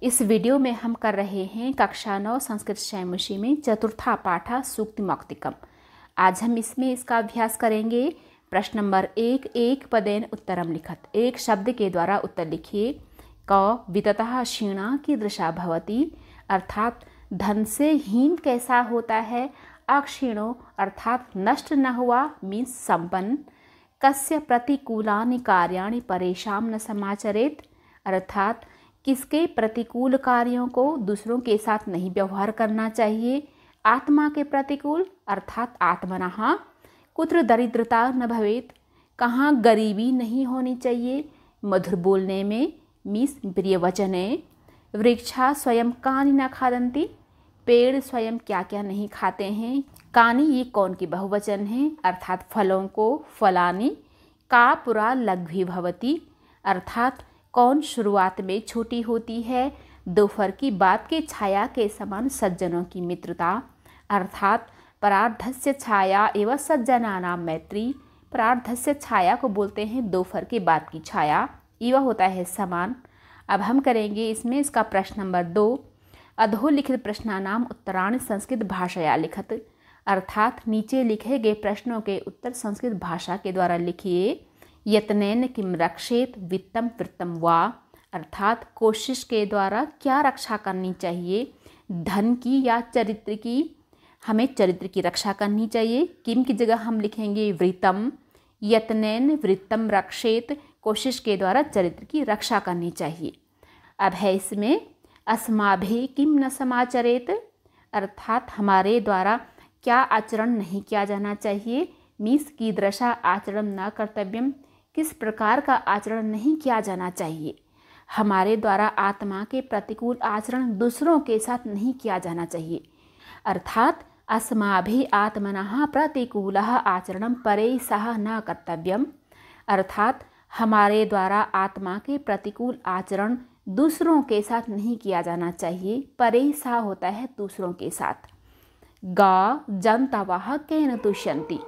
इस वीडियो में हम कर रहे हैं कक्षा 9 संस्कृत शैमुषी में चतुर्था पाठा सूक्ति मौक्तिकम। आज हम इसमें इसका अभ्यास करेंगे। प्रश्न नंबर 1, एक पदेन उत्तरम लिखत। एक शब्द के द्वारा उत्तर लिखिए। क विततः क्षीणा कीदृशा भवति, अर्थात धन से हीन कैसा होता है। अक्षीणो अर्थात नष्ट न हुआ मीन्स संपन्न। कस्य प्रतिकूलानि कार्याणि परेशान न समाचरेत, अर्थात किसके प्रतिकूल कार्यों को दूसरों के साथ नहीं व्यवहार करना चाहिए। आत्मा के प्रतिकूल अर्थात आत्मनः। कुत्र दरिद्रता न भवेत, कहाँ गरीबी नहीं होनी चाहिए। मधुर बोलने में मीस प्रिय वचने। वृक्षा स्वयं कानि न खादन्ति, पेड़ स्वयं क्या क्या नहीं खाते हैं। कानि ये कौन की बहुवचन है अर्थात फलों को फलानि। का पुरा लघ्वी भवति, अर्थात कौन शुरुआत में छोटी होती है। दोपहर की बात के छाया के समान सज्जनों की मित्रता, अर्थात परार्धस्य छाया एवं सज्जनानां मैत्री। परार्धस्य छाया को बोलते हैं दोपहर की बात की छाया, एवं होता है समान। अब हम करेंगे इसमें इसका प्रश्न नंबर 2। अधोलिखित प्रश्नानाम उत्तराणि संस्कृत भाषया लिखत, अर्थात नीचे लिखे गए प्रश्नों के उत्तर संस्कृत भाषा के द्वारा लिखिए। यत्नेन किम रक्षेत वित्तम वृत्तम वा, अर्थात कोशिश के द्वारा क्या रक्षा करनी चाहिए, धन की या चरित्र की। हमें चरित्र की रक्षा करनी चाहिए। किम की जगह हम लिखेंगे वृत्तम। यत्नेन वृत्तम रक्षेत, कोशिश के द्वारा चरित्र की रक्षा करनी चाहिए। अब है इसमें अस्माभि किम न समाचरेत, अर्थात हमारे द्वारा क्या आचरण नहीं किया जाना चाहिए। मीस कीदृशा आचरण न कर्तव्यम, किस प्रकार का आचरण नहीं किया जाना चाहिए। हमारे द्वारा आत्मा के प्रतिकूल आचरण दूसरों के साथ नहीं किया जाना चाहिए। अर्थात अस्माभि आत्मनः प्रतिकूलः आचरणं परैः न कर्तव्यम, अर्थात हमारे द्वारा आत्मा के प्रतिकूल आचरण दूसरों के साथ नहीं किया जाना चाहिए। परैः होता है दूसरों के साथ। गा जन्तवः केन तुष्यन्ति,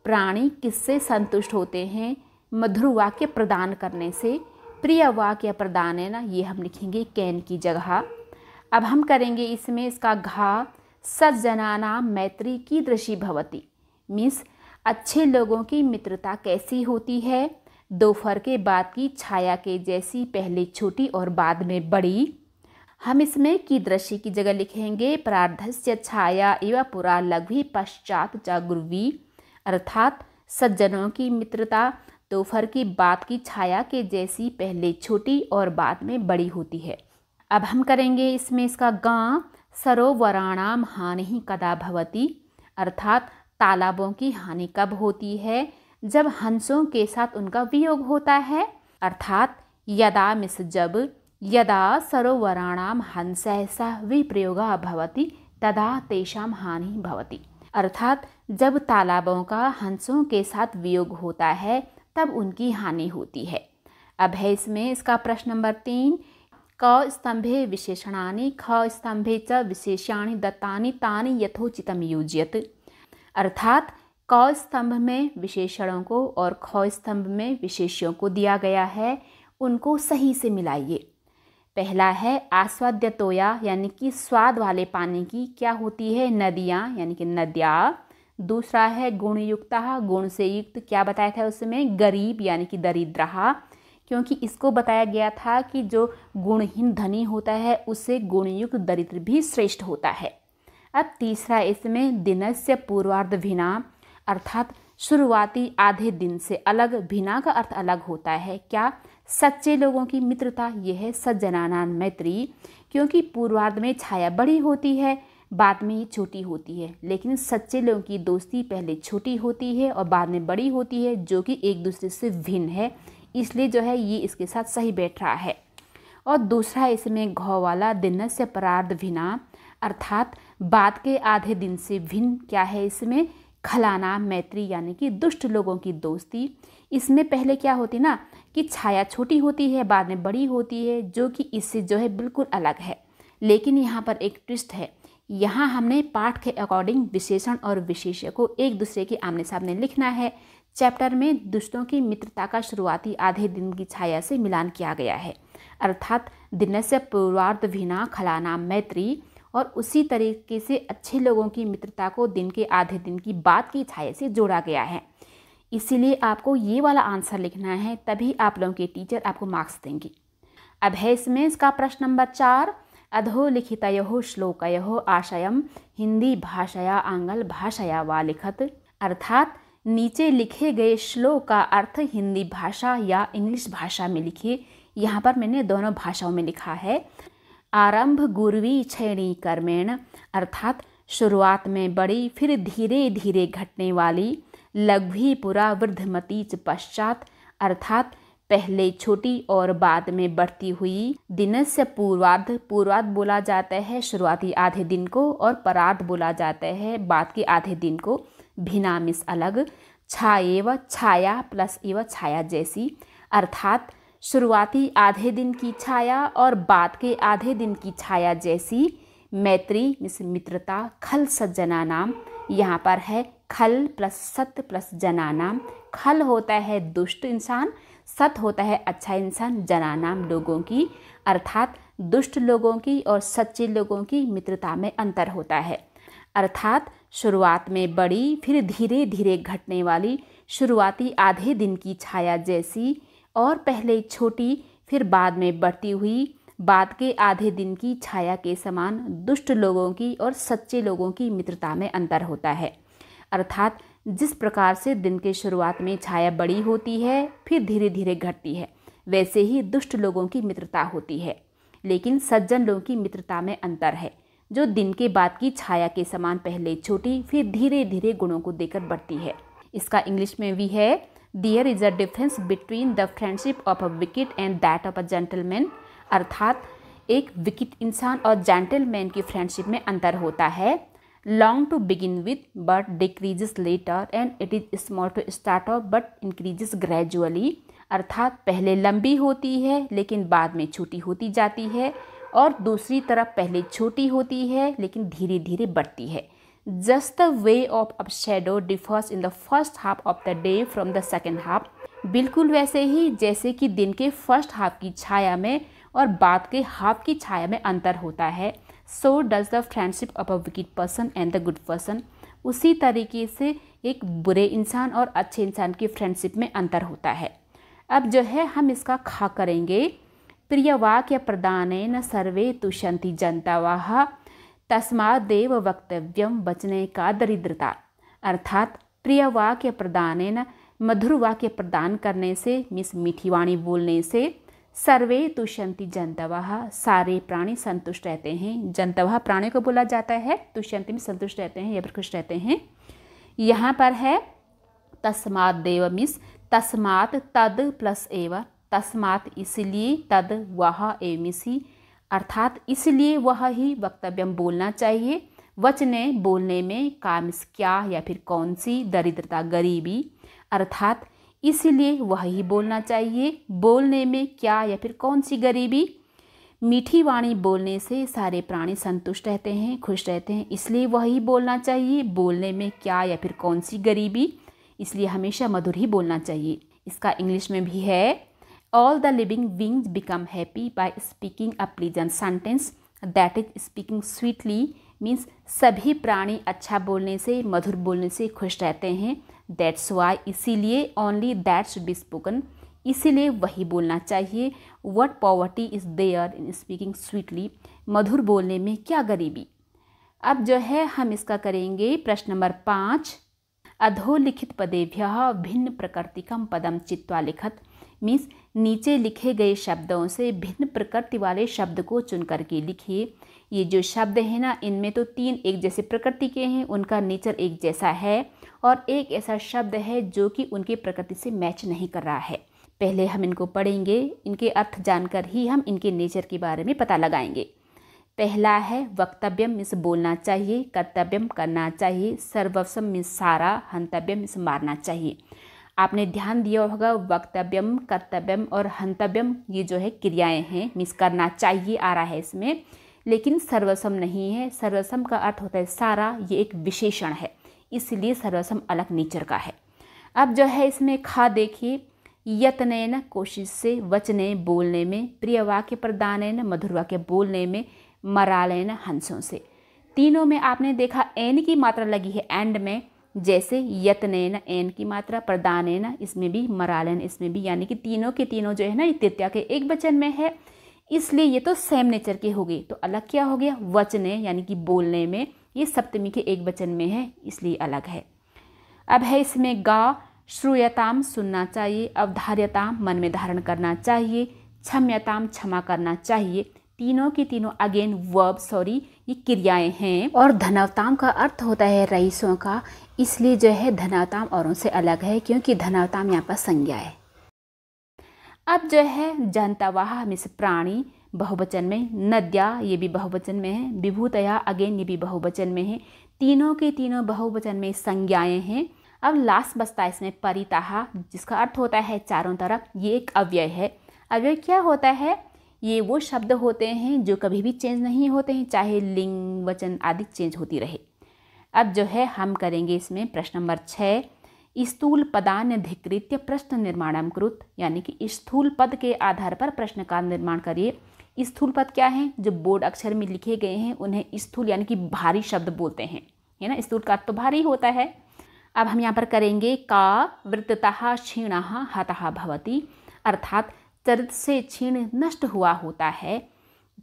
प्राणी किससे संतुष्ट होते हैं। मधुर वाक्य प्रदान करने से। प्रिय वाक्य प्रदान है ना, ये हम लिखेंगे कैन की जगह। अब हम करेंगे इसमें इसका घा। सज्जनानां मैत्री कीदृशी भवति, मीन्स अच्छे लोगों की मित्रता कैसी होती है। दोपहर के बाद की छाया के जैसी, पहले छोटी और बाद में बड़ी। हम इसमें कीदृशी की जगह लिखेंगे परार्धस्य छाया एवं पुरा लघ्वी पश्चात च गुरुवी, अर्थात सज्जनों की मित्रता दोपहर की बात की छाया के जैसी, पहले छोटी और बाद में बड़ी होती है। अब हम करेंगे इसमें इसका गा। सरोवराणाम हानि कदा भवति, अर्थात तालाबों की हानि कब होती है। जब हंसों के साथ उनका वियोग होता है, अर्थात यदा मिस जब। यदा सरोवराणाम हंसः विप्रयोगः भवति तदा तेषां हानि भवति, अर्थात जब तालाबों का हंसों के साथ वियोग होता है तब उनकी हानि होती है। अब है इसमें इसका प्रश्न नंबर 3। क स्तंभे विशेषणानि ख स्तंभे च विशेषाणि दत्तानि तानि यथोचितं युज्यत, अर्थात क स्तंभ में विशेषणों को और ख स्तंभ में विशेष्यों को दिया गया है, उनको सही से मिलाइए। पहला है आस्वाद्यतोया यानी कि स्वाद वाले पानी की क्या होती है, नदियाँ यानी कि नद्या। दूसरा है गुणयुक्तः, गुण से युक्त, क्या बताया था उसमें, गरीब यानी कि दरिद्रः, क्योंकि इसको बताया गया था कि जो गुणहीन धनी होता है उससे गुणयुक्त दरिद्र भी श्रेष्ठ होता है। अब तीसरा इसमें दिनस्य पूर्वार्ध भिना, अर्थात शुरुआती आधे दिन से अलग। भिना का अर्थ अलग होता है क्या, सच्चे लोगों की मित्रता। यह है सज्जनानां मैत्री, क्योंकि पूर्वार्ध में छाया बड़ी होती है, बाद में ये छोटी होती है। लेकिन सच्चे लोगों की दोस्ती पहले छोटी होती है और बाद में बड़ी होती है, जो कि एक दूसरे से भिन्न है, इसलिए जो है ये इसके साथ सही बैठ रहा है। और दूसरा इसमें घ वाला दिनस्य परार्ध भिना, अर्थात बाद के आधे दिन से भिन्न क्या है इसमें, खलाना मैत्री यानी कि दुष्ट लोगों की दोस्ती। इसमें पहले क्या होती ना कि छाया छोटी होती है, बाद में बड़ी होती है, जो कि इससे जो है बिल्कुल अलग है। लेकिन यहाँ पर एक ट्विस्ट है, यहाँ हमने पाठ के अकॉर्डिंग विशेषण और विशेष्य को एक दूसरे के आमने सामने लिखना है, चैप्टर में दुष्टों की मित्रता का शुरुआती आधे दिन की छाया से मिलान किया गया है, अर्थात दिनस्य पूर्वार्ध विना खलानाम मैत्री, और उसी तरीके से अच्छे लोगों की मित्रता को दिन के आधे दिन की बाद की छाया से जोड़ा गया है। इसीलिए आपको ये वाला आंसर लिखना है, तभी आप लोगों के टीचर आपको मार्क्स देंगे। अब है इसमें इसका प्रश्न नंबर 4, अधोलिखितयोः श्लोकयोः आशयम हिंदी भाषया आंग्ल भाषया वा लिखत, अर्थात नीचे लिखे गए श्लोक का अर्थ हिंदी भाषा या इंग्लिश भाषा में लिखिए। यहाँ पर मैंने दोनों भाषाओं में लिखा है। आरंभ गुरवी क्षैणी कर्मेण, अर्थात शुरुआत में बड़ी फिर धीरे धीरे घटने वाली, लघ्वी पुरा वृद्धमती च पश्चात, अर्थात पहले छोटी और बाद में बढ़ती हुई। दिनस्य पूर्वार्ध, पूर्वार्ध बोला जाता है शुरुआती आधे दिन को, और परार्ध बोला जाता है बाद के आधे दिन को। भिना मिस अलग, छाएव छाया प्लस एव छाया जैसी, अर्थात शुरुआती आधे दिन की छाया और बाद के आधे दिन की छाया जैसी। मैत्री मिस मित्रता, खल सज्जना नाम, यहाँ पर है खल प्लस सत प्लस जना नाम। खल होता है दुष्ट इंसान, सत होता है अच्छा इंसान, जना नाम लोगों की, अर्थात दुष्ट लोगों की और सच्चे लोगों की मित्रता में अंतर होता है। अर्थात शुरुआत में बड़ी फिर धीरे धीरे घटने वाली, शुरुआती आधे दिन की छाया जैसी, और पहले छोटी फिर बाद में बढ़ती हुई, बाद के आधे दिन की छाया के समान दुष्ट लोगों की और सच्चे लोगों की मित्रता में अंतर होता है। अर्थात जिस प्रकार से दिन के शुरुआत में छाया बड़ी होती है फिर धीरे धीरे घटती है, वैसे ही दुष्ट लोगों की मित्रता होती है। लेकिन सज्जन लोगों की मित्रता में अंतर है, जो दिन के बाद की छाया के समान पहले छोटी फिर धीरे धीरे गुणों को देकर बढ़ती है। इसका इंग्लिश में भी है, there is a difference between the friendship of a wicked and that of a gentleman, अर्थात एक विकेट इंसान और जेंटलमैन की फ्रेंडशिप में अंतर होता है। Long to begin with but decreases later and it is small to start off but increases gradually, अर्थात पहले लंबी होती है लेकिन बाद में छोटी होती जाती है, और दूसरी तरफ पहले छोटी होती है लेकिन धीरे धीरे बढ़ती है। Just the way of a shadow differs in the first half of the day from the second half, बिल्कुल वैसे ही जैसे कि दिन के फर्स्ट हाफ की छाया में और बाद के हाफ की छाया में अंतर होता है। So does the friendship of a wicket person and the good person, उसी तरीके से एक बुरे इंसान और अच्छे इंसान की फ्रेंडशिप में अंतर होता है। अब जो है हम इसका खा करेंगे। प्रियवाक्य प्रदानेन सर्वे तुष्यन्ति जन्तवः तस्मादेव वक्तव्यम बचने का दरिद्रता, अर्थात प्रियवाक्य प्रदानेन, मधुर वाक्य प्रदान करने से मीन्स मीठी वाणी बोलने से, सर्वे तुष्यन्ति जन्तवः, सारे प्राणी संतुष्ट रहते हैं। जन्तवः प्राणी को बोला जाता है, तुष्यन्ति में संतुष्ट रहते हैं या फिर खुश रहते हैं। यहाँ पर है तस्मादेव मीन्स तस्मात् तद प्लस एव, तस्मात् इसलिए, तद वह एवमिसी, अर्थात इसलिए वह ही वक्तव्यम बोलना चाहिए, वचने बोलने में, कामिस क्या या फिर कौन सी, दरिद्रता गरीबी, अर्थात इसलिए वह ही बोलना चाहिए, बोलने में क्या या फिर कौन सी गरीबी। मीठी वाणी बोलने से सारे प्राणी संतुष्ट रहते हैं, खुश रहते हैं, इसलिए वह ही बोलना चाहिए, बोलने में क्या या फिर कौन सी गरीबी, इसलिए हमेशा मधुर ही बोलना चाहिए। इसका इंग्लिश में भी है, all the living beings become happy by speaking a pleasant sentence that is speaking sweetly, means सभी प्राणी अच्छा बोलने से, मधुर बोलने से खुश रहते हैं। दैट्स वाई, इसीलिए, only that should be spoken, इसीलिए वही बोलना चाहिए। What poverty is there in speaking sweetly, मधुर बोलने में क्या गरीबी। अब जो है हम इसका करेंगे प्रश्न नंबर 5, अधोलिखित पदेभ्यः भिन्न प्रकृतिकम पदम चित्वा लिखत, मीन्स नीचे लिखे गए शब्दों से भिन्न प्रकृति वाले शब्द को चुन करके लिखिए। ये जो शब्द है ना, इनमें तो 3 एक जैसे प्रकृति के हैं, उनका नेचर एक जैसा है, और एक ऐसा शब्द है जो कि उनकी प्रकृति से मैच नहीं कर रहा है। पहले हम इनको पढ़ेंगे, इनके अर्थ जानकर ही हम इनके नेचर के बारे में पता लगाएंगे। पहला है वक्तव्यम मीन्स बोलना चाहिए, कर्तव्यम करना चाहिए, सर्वस्वम मीन्स सारा, हंतव्यम मीन्स मारना चाहिए। आपने ध्यान दिया होगा वक्तव्यम, कर्तव्यम और हंतव्यम ये जो है क्रियाएं हैं, मीन्स करना चाहिए आ रहा है इसमें, लेकिन सर्वस्वम नहीं है। सर्वस्वम का अर्थ होता है सारा, ये एक विशेषण है, इसलिए सर्वस्वम अलग नेचर का है। अब जो है इसमें खा देखिए, यत्नेन कोशिश से, वचने बोलने में, प्रिय वाक्य प्रदानेन मधुर वाक्य बोलने में, मरालेन हंसों से। तीनों में आपने देखा एन की मात्रा लगी है एंड में, जैसे यत्नेन एन की मात्रा, प्रदानेन इसमें भी, मरालेन इसमें भी, यानी कि तीनों के तीनों जो है ना ये तृतीया के एक वचन में है, इसलिए ये तो सेम नेचर के हो गए। तो अलग क्या हो गया, वचने यानी कि बोलने में, ये सप्तमी के एक वचन में है इसलिए अलग है। अब है इसमें गा, श्रूयताम सुनना चाहिए, अवधार्यताम मन में धारण करना चाहिए, क्षम्यताम क्षमा करना चाहिए। तीनों की तीनों अगेन वर्ब ये क्रियाएं हैं, और धनवताम का अर्थ होता है रईसों का, इसलिए जो है धनवताम औरों से अलग है क्योंकि धनवताम यहाँ पर संज्ञा है। अब जो है जनतावाह मिस प्राणी बहुवचन में, नद्या ये भी बहुवचन में है, विभूतया अगेन ये भी बहुवचन में है, तीनों के तीनों बहुवचन में संज्ञाएं हैं। अब लास्ट बचता है इसमें परिताहा, जिसका अर्थ होता है चारों तरफ, ये एक अव्यय है। अव्यय क्या होता है, ये वो शब्द होते हैं जो कभी भी चेंज नहीं होते हैं, चाहे लिंग वचन आदि चेंज होती रहे। अब जो है हम करेंगे इसमें प्रश्न नंबर 6, स्थूल पदान्यधिकृत्य प्रश्न निर्माणम कृत, यानी कि स्थूल पद के आधार पर प्रश्न का निर्माण करिए। स्थूल पद क्या हैं, जो बोर्ड अक्षर में लिखे गए हैं उन्हें स्थूल यानी कि भारी शब्द बोलते हैं, है ना, स्थूल का अर्थ तो भारी होता है। अब हम यहाँ पर करेंगे का वृत्ततः क्षीणः हतः भवति, अर्थात चरित्र से क्षीण नष्ट हुआ होता है,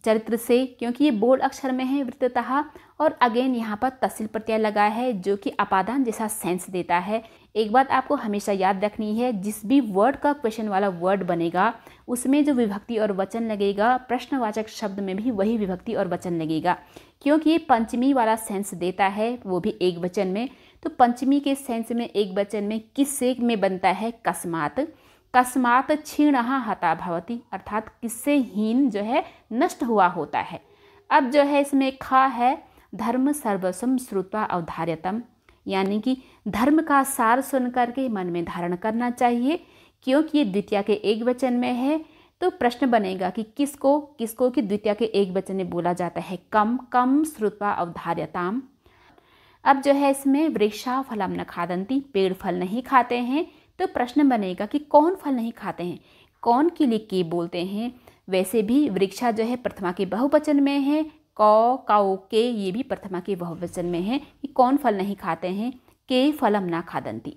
चरित्र से, क्योंकि ये बोल्ड अक्षर में है वृत्ततः, और अगेन यहाँ पर तहसील प्रत्यय लगा है जो कि अपादान जैसा सेंस देता है। एक बात आपको हमेशा याद रखनी है, जिस भी वर्ड का क्वेश्चन वाला वर्ड बनेगा उसमें जो विभक्ति और वचन लगेगा, प्रश्नवाचक शब्द में भी वही विभक्ति और वचन लगेगा, क्योंकि ये पंचमी वाला सेंस देता है, वो भी एक वचन में। तो पंचमी के सेंस में एक वचन में किससे में बनता है, कस्मात, कस्मात क्षीणः हता भवति, अर्थात किससे हीन जो है नष्ट हुआ होता है। अब जो है इसमें खा है, धर्म सर्वस्वम श्रुत्वा अवधार्यतम, यानी कि धर्म का सार सुन करके मन में धारण करना चाहिए, क्योंकि ये द्वितीया के एक वचन में है। तो प्रश्न बनेगा कि किसको किसको कि द्वितीया के एक वचन में बोला जाता है, कम कम श्रुत्वा अवधार्यताम। अब जो है इसमें वृक्षा फलम न खादंती, पेड़ फल नहीं खाते हैं। तो प्रश्न बनेगा कि कौन फल नहीं खाते हैं, कौन के लिए के बोलते हैं। वैसे भी वृक्षा जो है प्रथमा के बहुवचन में है, कौ काउ के ये भी प्रथमा के बहुवचन में है, कि कौन फल नहीं खाते हैं, के फलम ना खादंती।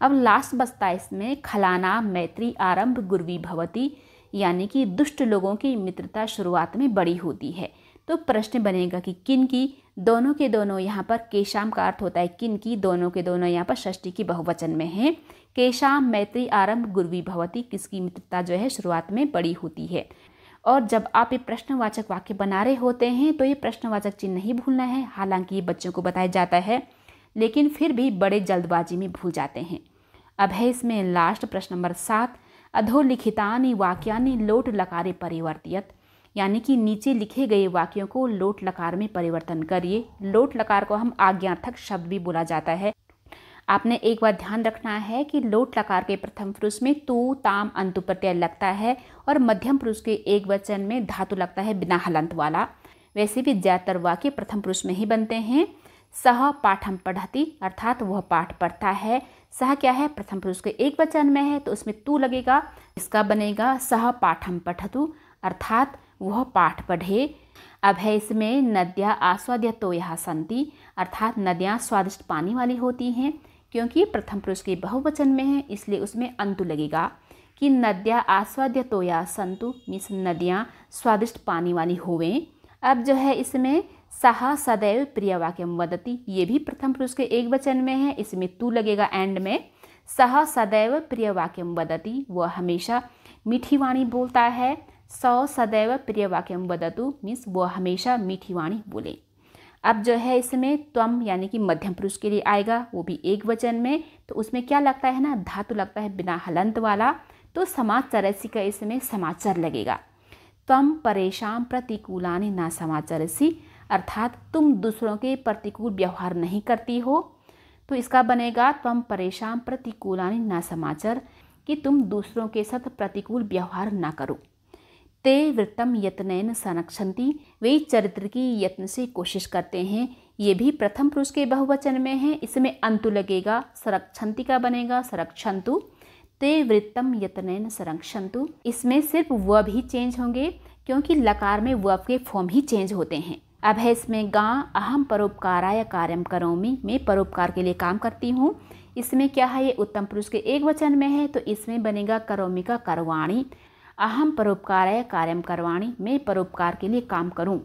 अब लास्ट बचता है इसमें खलाना मैत्री आरंभ गुर्वी भवती, यानी कि दुष्ट लोगों की मित्रता शुरुआत में बड़ी होती है। तो प्रश्न बनेगा कि किन की, दोनों के दोनों यहाँ पर केशाम का अर्थ होता है किन की, दोनों के दोनों यहाँ पर षष्ठी की बहुवचन में है। केशाम मैत्री आरंभ गुर्वी भवती, किसकी मित्रता जो है शुरुआत में बड़ी होती है। और जब आप ये प्रश्नवाचक वाक्य बना रहे होते हैं तो ये प्रश्नवाचक चिन्ह नहीं भूलना है, हालांकि ये बच्चों को बताया जाता है लेकिन फिर भी बड़े जल्दबाजी में भूल जाते हैं। अब है इसमें लास्ट प्रश्न नंबर 7, अधोलिखितानि वाक्यानि लोट लकारे परिवर्तियत, यानी कि नीचे लिखे गए वाक्यों को लोट लकार में परिवर्तन करिए। लोट लकार को हम आज्ञार्थक शब्द भी बोला जाता है। आपने एक बात ध्यान रखना है कि लोट लकार के प्रथम पुरुष में तू ताम अंतु प्रत्यय लगता है और मध्यम पुरुष के एक वचन में धातु लगता है बिना हलंत वाला। वैसे भी ज्यादातर वाक्य प्रथम पुरुष में ही बनते हैं। सह पाठम पढ़ती, अर्थात वह पाठ पढ़ता है। सह क्या है, प्रथम पुरुष के एक वचन में है तो उसमें तू लगेगा, इसका बनेगा सह पाठम पठतु, अर्थात वह पाठ पढ़े। अब है इसमें नद्या आस्वाद्यतोयः सन्ति, अर्थात नदियाँ स्वादिष्ट पानी वाली होती हैं। क्योंकि प्रथम पुरुष के बहुवचन में है इसलिए उसमें अंतु लगेगा कि नद्या आस्वाद्यतोयः सन्तु, मीन्स नदियाँ स्वादिष्ट पानी वाली होवें। अब जो है इसमें सह सदैव प्रिय वाक्यम वदति, ये भी प्रथम पुरुष के एक वचन में है, इसमें तू लगेगा एंड में। सह सदैव प्रिय वाक्यम वदति, वह हमेशा मीठी वाणी बोलता है। सौ सदैव प्रिय वाक्यम वदतु, मीन्स वह हमेशा मीठी वाणी बोले। अब जो है इसमें त्वम यानी कि मध्यम पुरुष के लिए आएगा, वो भी एक वचन में, तो उसमें क्या लगता है ना, धातु लगता है बिना हलंत वाला, तो समाचरसी का इसमें समाचार लगेगा। त्वम परेशान प्रतिकूलानि ना समाचरसी, अर्थात तुम दूसरों के प्रतिकूल व्यवहार नहीं करती हो, तो इसका बनेगा त्वम परेशान प्रतिकूलानि ना समाचार, कि तुम दूसरों के साथ प्रतिकूल व्यवहार ना करो। ते वृत्तम यत्नेन संरक्षन्ति, वे चरित्र की यत्न से कोशिश करते हैं। ये भी प्रथम पुरुष के बहुवचन में है। इसमें अंतु लगेगा, संरक्षन्ति का बनेगा संरक्षन्तु। ते वृत्तम यतनेन संरक्षन्तु। इसमें सिर्फ व भी चेंज होंगे क्योंकि लकार में व के फॉर्म ही चेंज होते हैं। अब है इसमें गा अहम परोपकाराय कार्यम करोमि, मैं परोपकार के लिए काम करती हूँ। इसमें क्या है, ये उत्तम पुरुष के एक वचन में है तो इसमें बनेगा करोमि का करवाणी। अहम परोपकाराय कार्यम करवाणी, मैं परोपकार के लिए काम करूँ।